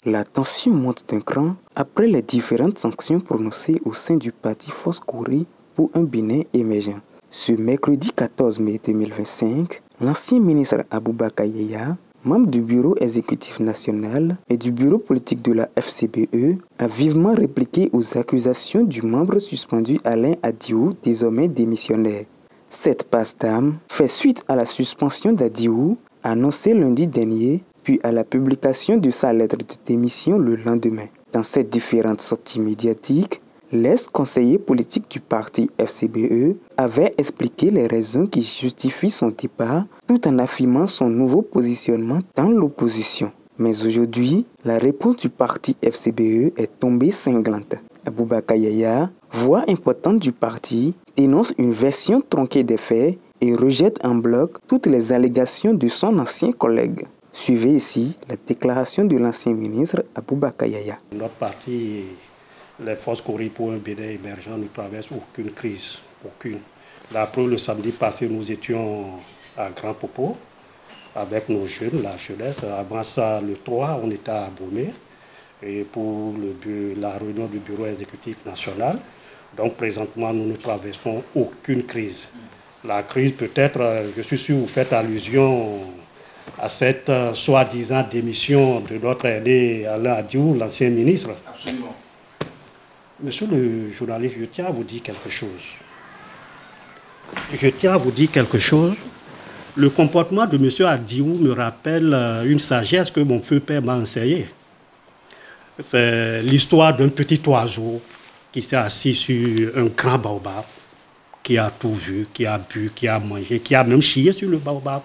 La tension monte d'un cran après les différentes sanctions prononcées au sein du parti Fos-Kouri pour un Bénin émergent. Ce mercredi 14 mai 2025, l'ancien ministre Aboubakar Yaya, membre du bureau exécutif national et du bureau politique de la FCBE, a vivement répliqué aux accusations du membre suspendu Alain Adiou, désormais démissionnaire. Cette passe d'armes fait suite à la suspension d'Adiou, annoncée lundi dernier, puis à la publication de sa lettre de démission le lendemain. Dans ces différentes sorties médiatiques, l'ex-conseiller politique du parti FCBE avait expliqué les raisons qui justifient son départ tout en affirmant son nouveau positionnement dans l'opposition. Mais aujourd'hui, la réponse du parti FCBE est tombée cinglante. Aboubakar Yaya, voix importante du parti, dénonce une version tronquée des faits et rejette en bloc toutes les allégations de son ancien collègue. Suivez ici la déclaration de l'ancien ministre Aboubakar Yaya. Notre parti, les Fos-Kouri pour un Bénin émergent, ne traverse aucune crise, aucune. La preuve, le samedi passé, nous étions à Grand Popo avec nos jeunes, la jeunesse. Avant ça, le 3, on était à Bomé et pour la réunion du bureau exécutif national. Donc présentement, nous ne traversons aucune crise. La crise, peut-être, je suis sûr, vous faites allusion à cette soi-disant démission de notre aîné Alain Adiou, l'ancien ministre. Absolument. Monsieur le journaliste, je tiens à vous dire quelque chose. Je tiens à vous dire quelque chose. Le comportement de monsieur Adiou me rappelle une sagesse que mon feu père m'a enseignée. C'est l'histoire d'un petit oiseau qui s'est assis sur un grand baobab, qui a tout vu, qui a bu, qui a mangé, qui a même chié sur le baobab.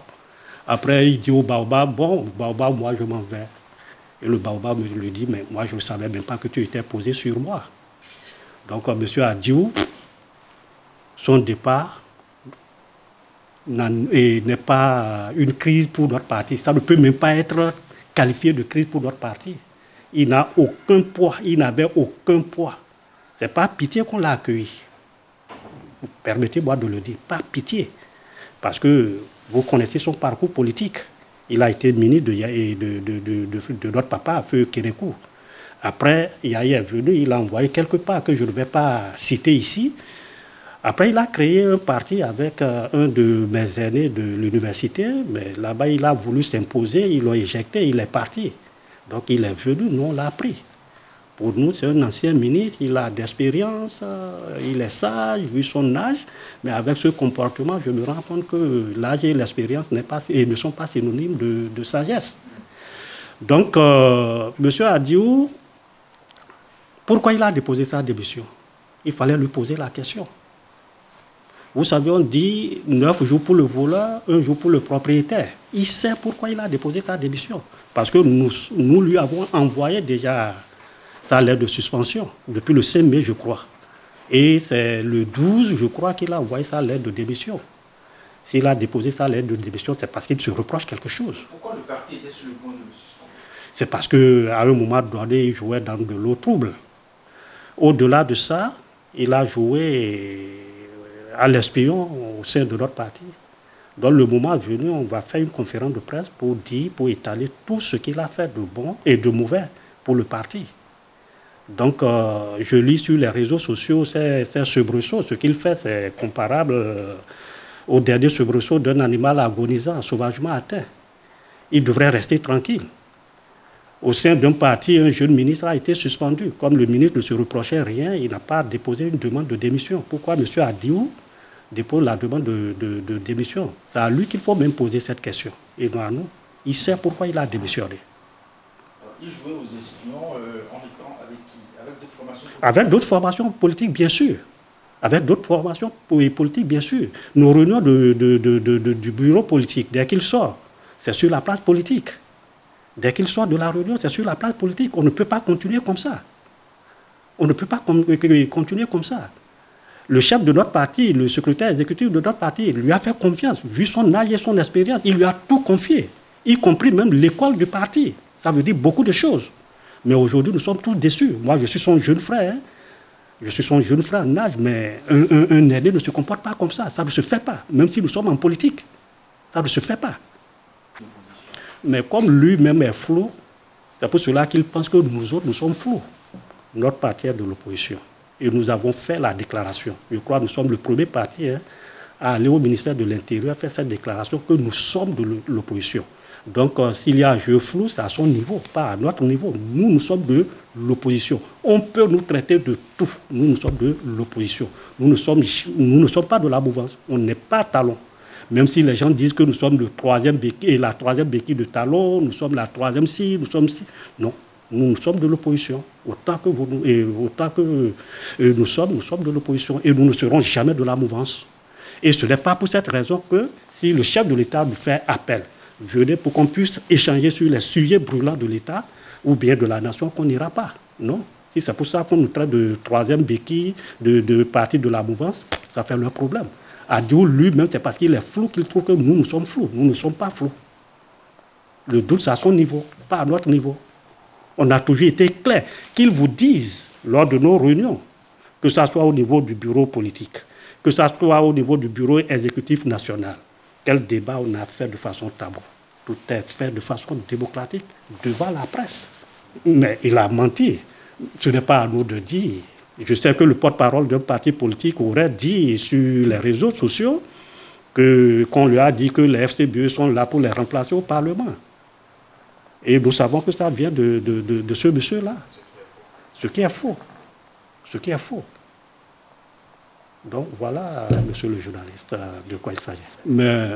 Après, il dit au baobab, bon, baobab, moi je m'en vais. Et le baobab me lui dit, mais moi je ne savais même pas que tu étais posé sur moi. Donc, M. Adiou, son départ n'est pas une crise pour notre parti. Ça ne peut même pas être qualifié de crise pour notre parti. Il n'a aucun poids, il n'avait aucun poids. Ce n'est pas pitié qu'on l'a accueilli. Permettez-moi de le dire, pas pitié. Parce que vous connaissez son parcours politique. Il a été ministre de notre papa, Feu Kérékou. Après, Yaya est venu, il a envoyé quelque part que je ne vais pas citer ici. Après, il a créé un parti avec un de mes aînés de l'université, mais là-bas, il a voulu s'imposer, ils l'ont éjecté, il est parti. Donc, il est venu, nous, on l'a pris. Pour nous, c'est un ancien ministre, il a d'expérience, il est sage, vu son âge, mais avec ce comportement, je me rends compte que l'âge et l'expérience ne sont pas synonymes de sagesse. Donc, M. Adiou, pourquoi il a déposé sa démission? Il fallait lui poser la question. Vous savez, on dit 9 jours pour le voleur, 1 jour pour le propriétaire. Il sait pourquoi il a déposé sa démission. Parce que nous lui avons envoyé déjà sa lettre de suspension, depuis le 5 mai, je crois. Et c'est le 12, je crois, qu'il a envoyé sa lettre de démission. S'il a déposé sa lettre de démission, c'est parce qu'il se reproche quelque chose. Pourquoi le parti était sur le point de le suspendre? C'est parce qu'à un moment donné, il jouait dans de l'eau trouble. Au-delà de ça, il a joué à l'espion au sein de notre parti. Dans le moment venu, on va faire une conférence de presse pour dire, pour étaler tout ce qu'il a fait de bon et de mauvais pour le parti. Donc, je lis sur les réseaux sociaux ces soubresauts. Ce qu'il fait, c'est comparable au dernier soubresaut d'un animal agonisant, sauvagement atteint. Il devrait rester tranquille. Au sein d'un parti, un jeune ministre a été suspendu. Comme le ministre ne se reprochait rien, il n'a pas déposé une demande de démission. Pourquoi M. Adiou dépose la demande de démission? C'est à lui qu'il faut même poser cette question. Et non à nous. Il sait pourquoi il a démissionné. Il jouait aux espions en étant avec qui? Avec d'autres formations politiques? Avec d'autres formations politiques, bien sûr. Avec d'autres formations politiques, bien sûr. Nos réunions du bureau politique, dès qu'il sort, c'est sur la place politique. Dès qu'il sort de la réunion, c'est sur la place politique. On ne peut pas continuer comme ça. On ne peut pas continuer comme ça. Le chef de notre parti, le secrétaire exécutif de notre parti, lui a fait confiance. Vu son âge et son expérience, il lui a tout confié, y compris même l'école du parti. Ça veut dire beaucoup de choses. Mais aujourd'hui, nous sommes tous déçus. Moi, je suis son jeune frère. Hein. Je suis son jeune frère en âge, mais un aîné ne se comporte pas comme ça. Ça ne se fait pas, même si nous sommes en politique. Ça ne se fait pas. Mais comme lui-même est flou, C'est pour cela qu'ils pensent que nous autres, nous sommes flous. Notre parti est de l'opposition. Et nous avons fait la déclaration. Je crois que nous sommes le premier parti à aller au ministère de l'Intérieur faire cette déclaration que nous sommes de l'opposition. Donc, s'il y a un jeu flou, c'est à son niveau, pas à notre niveau. Nous, nous sommes de l'opposition. On peut nous traiter de tout. Nous sommes de l'opposition. Nous ne sommes pas de la mouvance. On n'est pas Talon. Même si les gens disent que nous sommes le troisième béquille, et la troisième béquille de Talon, nous sommes la troisième ci, nous sommes ci. Non, nous sommes de l'opposition. Autant que nous sommes de l'opposition. Et nous ne serons jamais de la mouvance. Et ce n'est pas pour cette raison que si le chef de l'État nous fait appel, venez pour qu'on puisse échanger sur les sujets brûlants de l'État ou bien de la nation, qu'on n'ira pas. Non. Si c'est pour ça qu'on nous traite de troisième béquille, de parti de la mouvance, ça fait leur problème. Adio, lui-même, c'est parce qu'il est flou qu'il trouve que nous sommes flous. Nous ne sommes pas flous. Le doute, c'est à son niveau, pas à notre niveau. On a toujours été clair. Qu'ils vous disent, lors de nos réunions, que ce soit au niveau du bureau politique, que ce soit au niveau du bureau exécutif national, quel débat on a fait de façon tabou. Tout est fait de façon démocratique devant la presse. Mais il a menti. Ce n'est pas à nous de dire. Je sais que le porte-parole d'un parti politique aurait dit sur les réseaux sociaux qu'on lui a dit que les FCBE sont là pour les remplacer au Parlement. Et nous savons que ça vient de ce monsieur-là. Ce qui est faux. Ce qui est faux. Donc voilà, monsieur le journaliste, de quoi il s'agit. Mais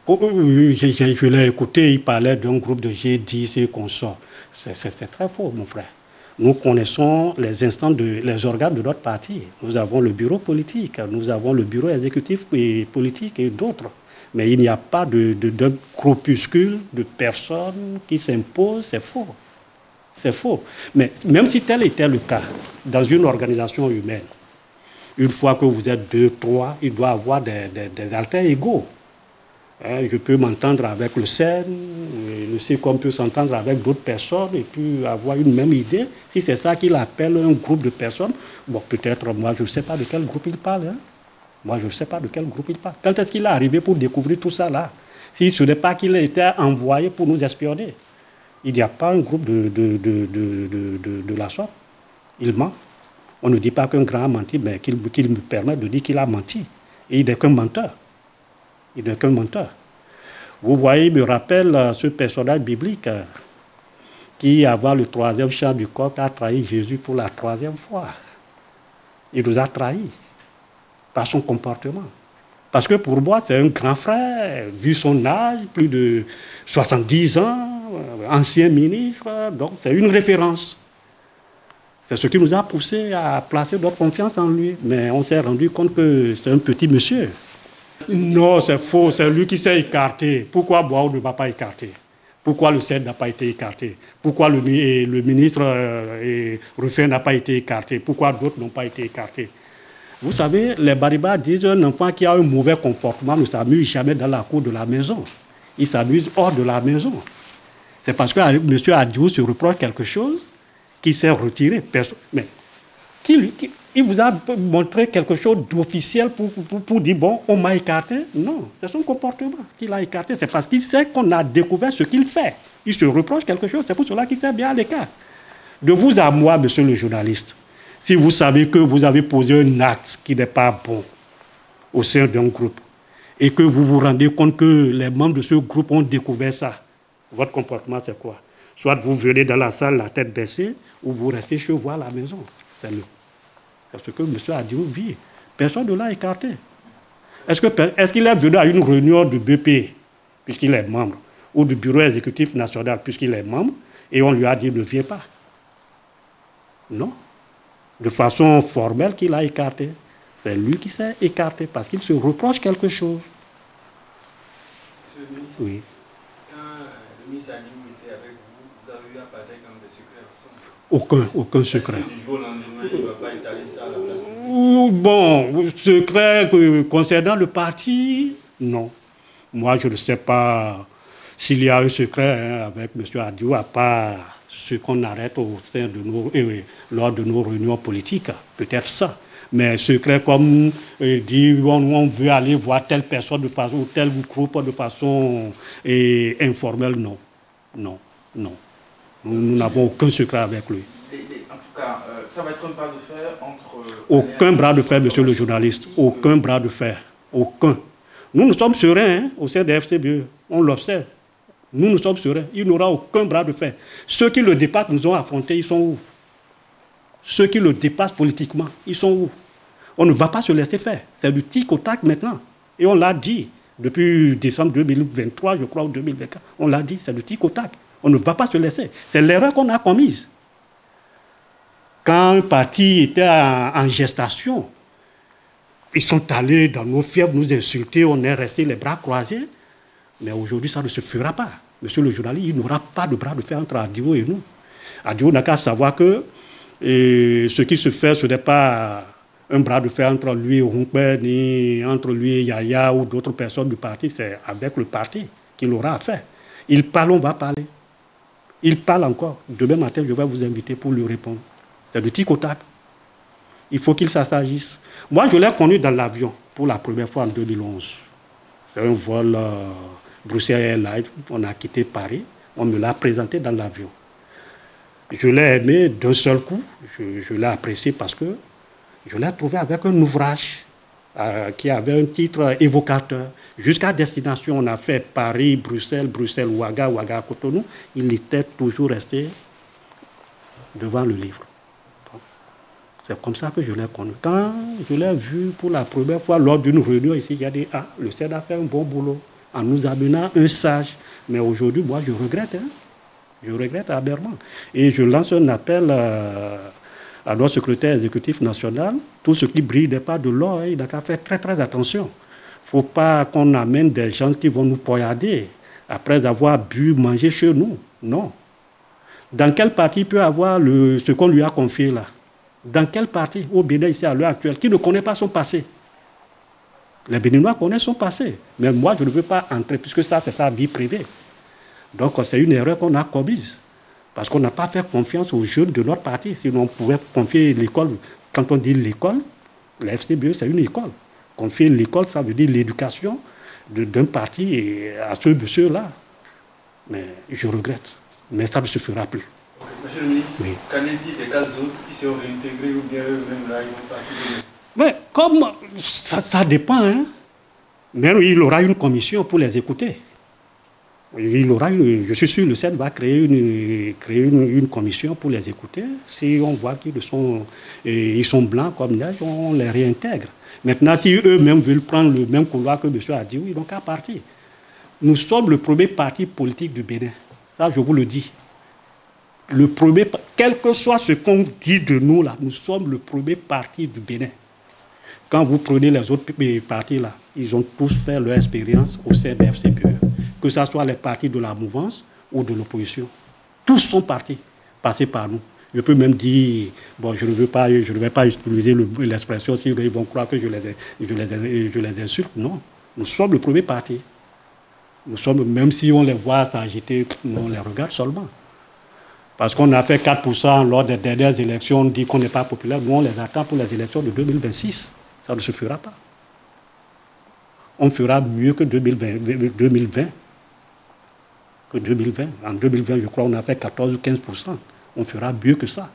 je l'ai écouté, il parlait d'un groupe de G10 et consorts. C'est très faux, mon frère. Nous connaissons les instances, les organes de notre parti. Nous avons le bureau politique, nous avons le bureau exécutif et politique et d'autres. Mais il n'y a pas d'un groupuscule de personnes qui s'imposent, c'est faux. C'est faux. Mais même si tel était le cas, dans une organisation humaine, une fois que vous êtes 2, 3, il doit y avoir des alter égaux. Je peux m'entendre avec le CEN, le CECOM peut s'entendre avec d'autres personnes et puis avoir une même idée. Si c'est ça qu'il appelle un groupe de personnes, bon, peut-être, moi, je ne sais pas de quel groupe il parle. Hein. Moi, je ne sais pas de quel groupe il parle. Quand est-ce qu'il est arrivé pour découvrir tout ça là? Si ce n'est pas qu'il a été envoyé pour nous espionner. Il n'y a pas un groupe de la sorte. Il ment. On ne dit pas qu'un grand a menti, mais qu'il me permet de dire qu'il a menti. Et il n'est qu'un menteur. Il n'est qu'un menteur. Vous voyez, il me rappelle ce personnage biblique qui, avant le 3e chant du coq, a trahi Jésus pour la 3e fois. Il nous a trahis par son comportement. Parce que pour moi, c'est un grand frère, vu son âge, plus de 70 ans, ancien ministre, donc c'est une référence. C'est ce qui nous a poussé à placer notre confiance en lui. Mais on s'est rendu compte que c'est un petit monsieur. Non, c'est faux, c'est lui qui s'est écarté. Pourquoi Boao ne va pas écarter? Pourquoi le CED n'a pas été écarté? Pourquoi le ministre Ruffin n'a pas été écarté? Pourquoi d'autres n'ont pas été écartés? Vous savez, les Bariba disent qu'un enfant qui a un mauvais comportement ne s'amuse jamais dans la cour de la maison. Il s'amuse hors de la maison. C'est parce que M. Adiou se reproche quelque chose qui s'est retiré. Mais il vous a montré quelque chose d'officiel pour dire, bon, on m'a écarté? Non, c'est son comportement qu'il a écarté. C'est parce qu'il sait qu'on a découvert ce qu'il fait. Il se reproche quelque chose, c'est pour cela qu'il s'est bien à l'écart. De vous à moi, monsieur le journaliste, si vous savez que vous avez posé un acte qui n'est pas bon au sein d'un groupe et que vous vous rendez compte que les membres de ce groupe ont découvert ça, votre comportement, c'est quoi? Soit vous venez dans la salle la tête baissée ou vous restez chez vous à la maison. C'est ce que M. Adiou vit. Personne ne l'a écarté. Est-ce qu'il est venu à une réunion du BP, puisqu'il est membre, ou du bureau exécutif national, puisqu'il est membre, et on lui a dit ne viens pas? Non. De façon formelle qu'il a écarté. C'est lui qui s'est écarté parce qu'il se reproche quelque chose. Monsieur le ministre, oui. Quand le ministre Adiou était avec vous, vous avez eu à partager comme des secrets ensemble? Aucun secret. Est-ce que du jour au lendemain, il ne va pas étaler ça à la place? Bon, secret concernant le parti, non. Moi, je ne sais pas s'il y a un secret avec M. Adiou, à part ce qu'on arrête au sein de lors de nos réunions politiques. Peut-être ça. Mais secret comme dire on veut aller voir telle personne de façon, ou tel groupe de façon informelle, non. Non, non. Nous n'avons aucun secret avec lui. En tout cas, ça va être un bras de fer entre... Aucun bras de fer, monsieur le journaliste. Aucun bras de fer. Aucun. Nous sommes sereins au sein des FCBE. On l'observe. Nous sommes sereins. Il n'y aura aucun bras de fer. Ceux qui le dépassent nous ont affrontés, ils sont où? Ceux qui le dépassent politiquement, ils sont où? On ne va pas se laisser faire. C'est du tic au tac maintenant. Et on l'a dit depuis décembre 2023, je crois, ou 2024. On l'a dit, c'est du tic au tac. On ne va pas se laisser. C'est l'erreur qu'on a commise. Quand un parti était en gestation, ils sont allés dans nos fièvres nous insulter, on est resté les bras croisés. Mais aujourd'hui, ça ne se fera pas. Monsieur le journaliste, il n'y aura pas de bras de fer entre Adio et nous. Adio n'a qu'à savoir que ce qui se fait, ce n'est pas un bras de fer entre lui et Hunkbe, ni entre lui et Yaya ou d'autres personnes du parti, c'est avec le parti qu'il aura à faire. Il parle, on va parler. Il parle encore. Demain matin, je vais vous inviter pour lui répondre. C'est du tic au tac. Il faut qu'il s'agisse. Moi, je l'ai connu dans l'avion pour la première fois en 2011. C'est un vol Bruxelles Airlines. On a quitté Paris. On me l'a présenté dans l'avion. Je l'ai aimé d'un seul coup. Je l'ai apprécié parce que je l'ai trouvé avec un ouvrage qui avait un titre évocateur. Jusqu'à destination, on a fait Paris, Bruxelles, Bruxelles-Ouaga, Ouaga-Cotonou. Il était toujours resté devant le livre. C'est comme ça que je l'ai connu. Quand je l'ai vu pour la première fois lors d'une réunion ici, j'ai dit, ah, le CED a fait un bon boulot en nous amenant un sage. Mais aujourd'hui, moi, je regrette. Je regrette amèrement. Et je lance un appel à notre secrétaire exécutif national. Tout ce qui brille n'est pas de l'or. Il n'a qu'à faire très, très attention. Il ne faut pas qu'on amène des gens qui vont nous poignarder après avoir bu, mangé chez nous. Non. Dans quel parti peut avoir ce qu'on lui a confié là? Dans quel parti au Bénin ici à l'heure actuelle qui ne connaît pas son passé? Les Béninois connaissent son passé. Mais moi, je ne veux pas entrer puisque ça, c'est sa vie privée. Donc, c'est une erreur qu'on a commise. Parce qu'on n'a pas fait confiance aux jeunes de notre parti. Sinon, on pouvait confier l'école. Quand on dit l'école, la FCBE, c'est une école. Confier l'école, ça veut dire l'éducation d'un parti à ce monsieur-là. Mais je regrette. Mais ça ne se fera plus. Monsieur le ministre, oui. Qu'en est-il des cas autres qui seront réintégrés ou bien eux-mêmes là, ils vont partir? Mais comme ça dépend, hein. Mais il aura une commission pour les écouter. Il aura je suis sûr que le CED va créer une commission pour les écouter. Si on voit ils sont blancs comme neige, on les réintègre. Maintenant, si eux-mêmes veulent prendre le même couloir que M. a dit, oui, ils n'ont qu'à partir. Nous sommes le premier parti politique du Bénin. Ça, je vous le dis. Le premier, quel que soit ce qu'on dit de nous, là, nous sommes le premier parti du Bénin. Quand vous prenez les autres partis, là, ils ont tous fait leur expérience au sein de FCBE. Que ce soit les partis de la mouvance ou de l'opposition. Tous sont passés par nous. Je peux même dire, bon, je ne vais pas utiliser l'expression si ils vont croire que je les insulte. Non, nous sommes le premier parti. Nous sommes, même si on les voit s'agiter, on les regarde seulement. Parce qu'on a fait 4% lors des dernières élections, on dit qu'on n'est pas populaire. Nous, on les attend pour les élections de 2026. Ça ne se fera pas. On fera mieux que 2020. En 2020, je crois, on a fait 14 ou 15%. On fera mieux que ça.